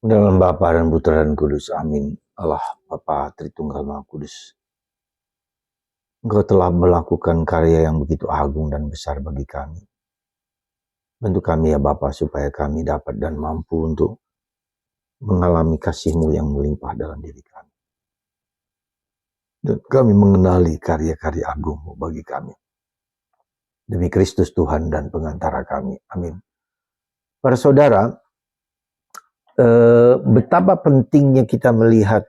Dalam Bapa dan Putra dan Kudus, amin. Allah Bapa Tritunggal Maha Kudus. Engkau telah melakukan karya yang begitu agung dan besar bagi kami. Bantu kami ya Bapa supaya kami dapat dan mampu untuk mengalami kasih-Mu yang melimpah dalam diri kami. Dan kami mengenali karya-karya agung-Mu bagi kami. Demi Kristus Tuhan dan pengantara kami. Amin. Para saudara, betapa pentingnya kita melihat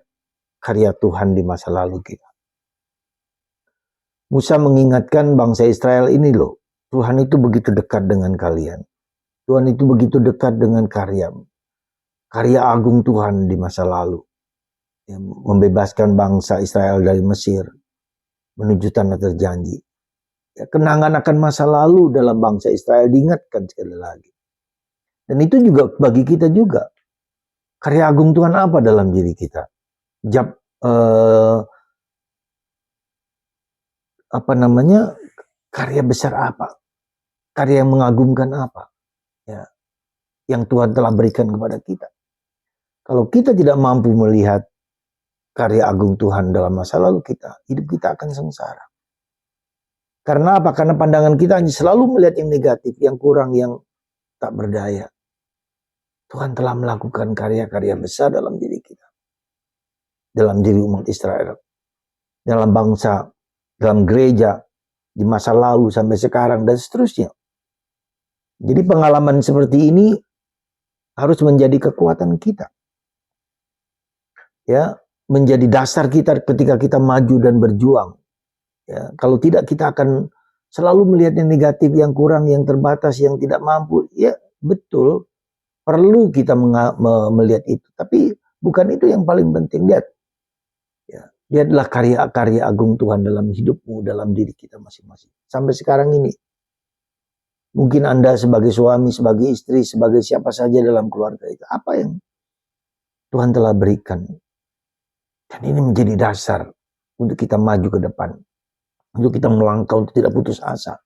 karya Tuhan di masa lalu kita. Musa mengingatkan bangsa Israel ini loh, Tuhan itu begitu dekat dengan kalian. Tuhan itu begitu dekat dengan karya agung Tuhan di masa lalu. Yang membebaskan bangsa Israel dari Mesir menuju tanah terjanji. Ya, kenangan akan masa lalu dalam bangsa Israel diingatkan sekali lagi. Dan itu juga bagi kita juga. Karya agung Tuhan apa dalam diri kita? Karya besar apa? Karya yang mengagumkan apa? Ya, yang Tuhan telah berikan kepada kita. Kalau kita tidak mampu melihat karya agung Tuhan dalam masa lalu kita, hidup kita akan sengsara. Karena apa? Karena pandangan kita hanya selalu melihat yang negatif, yang kurang, yang tak berdaya. Tuhan telah melakukan karya-karya besar dalam diri kita. Dalam diri umat Israel. Dalam bangsa, dalam gereja, di masa lalu sampai sekarang, dan seterusnya. Jadi pengalaman seperti ini harus menjadi kekuatan kita. Ya, menjadi dasar kita ketika kita maju dan berjuang. Ya, kalau tidak kita akan selalu melihat yang negatif, yang kurang, yang terbatas, yang tidak mampu. Ya, betul. Perlu kita melihat itu. Tapi bukan itu yang paling penting. Lihat. Ya, lihatlah karya-karya agung Tuhan dalam hidupmu, dalam diri kita masing-masing. Sampai sekarang ini. Mungkin Anda sebagai suami, sebagai istri, sebagai siapa saja dalam keluarga itu. Apa yang Tuhan telah berikan. Dan ini menjadi dasar untuk kita maju ke depan. Untuk kita melangkah, untuk tidak putus asa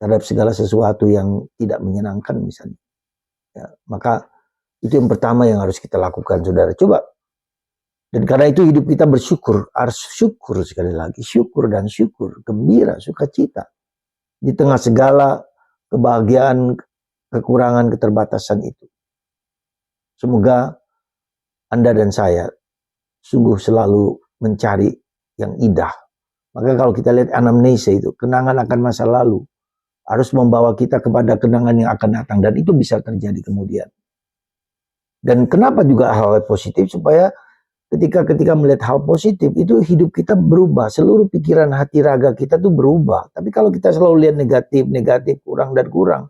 terhadap segala sesuatu yang tidak menyenangkan misalnya. Ya, maka itu yang pertama yang harus kita lakukan, saudara. Coba. Dan karena itu hidup kita bersyukur. Harus syukur sekali lagi. Syukur dan syukur. Gembira, sukacita. Di tengah segala kebahagiaan, kekurangan, keterbatasan itu. Semoga Anda dan saya sungguh selalu mencari yang indah. Maka kalau kita lihat anamnesa itu, kenangan akan masa lalu, harus membawa kita kepada kenangan yang akan datang. Dan itu bisa terjadi kemudian. Dan kenapa juga hal positif? Supaya ketika melihat hal positif, itu hidup kita berubah. Seluruh pikiran, hati, raga kita tuh berubah. Tapi kalau kita selalu lihat negatif, kurang dan kurang,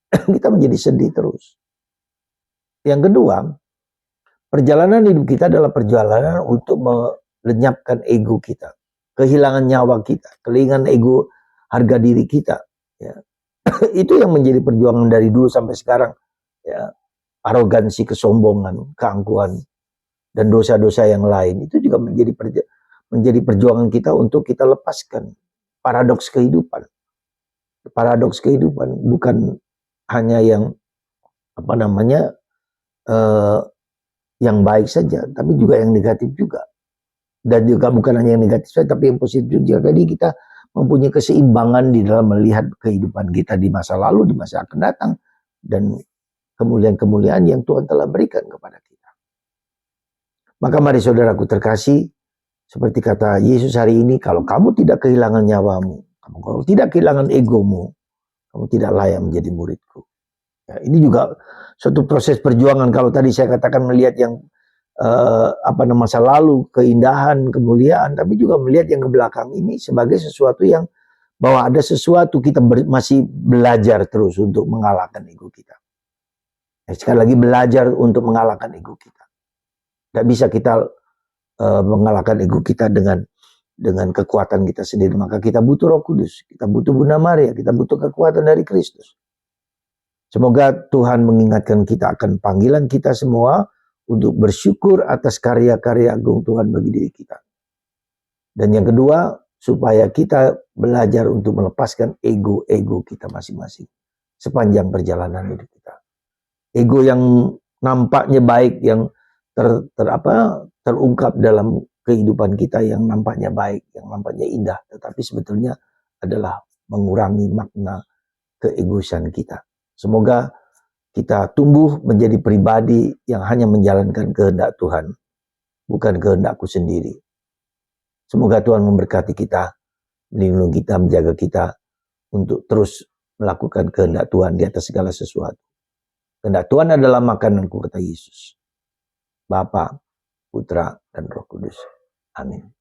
kita menjadi sedih terus. Yang kedua, perjalanan hidup kita adalah perjalanan untuk melenyapkan ego kita. Kehilangan nyawa kita, kehilangan ego, harga diri kita. Ya. Itu yang menjadi perjuangan dari dulu sampai sekarang. Ya. Arogansi, kesombongan, keangkuhan, dan dosa-dosa yang lain. Itu juga menjadi perjuangan kita untuk kita lepaskan paradoks kehidupan. Paradoks kehidupan bukan hanya yang yang baik saja, tapi juga yang negatif juga. Dan juga bukan hanya yang negatif saja, tapi yang positif juga. Jadi kita mempunyai keseimbangan di dalam melihat kehidupan kita di masa lalu, di masa akan datang, dan kemuliaan-kemuliaan yang Tuhan telah berikan kepada kita. Maka mari saudaraku terkasih, seperti kata Yesus hari ini, kalau kamu tidak kehilangan nyawamu, kalau tidak kehilangan egomu, kamu tidak layak menjadi muridku. Ya, ini juga suatu proses perjuangan. Kalau tadi saya katakan melihat yang masa lalu, keindahan, kemuliaan, tapi juga melihat yang ke belakang ini sebagai sesuatu yang bahwa ada sesuatu kita masih belajar terus untuk mengalahkan ego kita. Ya, sekali lagi belajar untuk mengalahkan ego kita. Tidak bisa kita mengalahkan ego kita dengan kekuatan kita sendiri. Maka kita butuh Roh Kudus, kita butuh Bunda Maria, kita butuh kekuatan dari Kristus. Semoga Tuhan mengingatkan kita akan panggilan kita semua untuk bersyukur atas karya-karya agung Tuhan bagi diri kita. Dan yang kedua, supaya kita belajar untuk melepaskan ego-ego kita masing-masing sepanjang perjalanan hidup kita. Ego yang nampaknya baik yang terungkap dalam kehidupan kita, yang nampaknya baik, yang nampaknya indah, tetapi sebetulnya adalah mengurangi makna keegoisan kita. Semoga kita tumbuh menjadi pribadi yang hanya menjalankan kehendak Tuhan, bukan kehendakku sendiri. Semoga Tuhan memberkati kita, melindungi kita, menjaga kita untuk terus melakukan kehendak Tuhan di atas segala sesuatu. Kehendak Tuhan adalah makananku, kata Yesus. Bapa, Putra, dan Roh Kudus. Amin.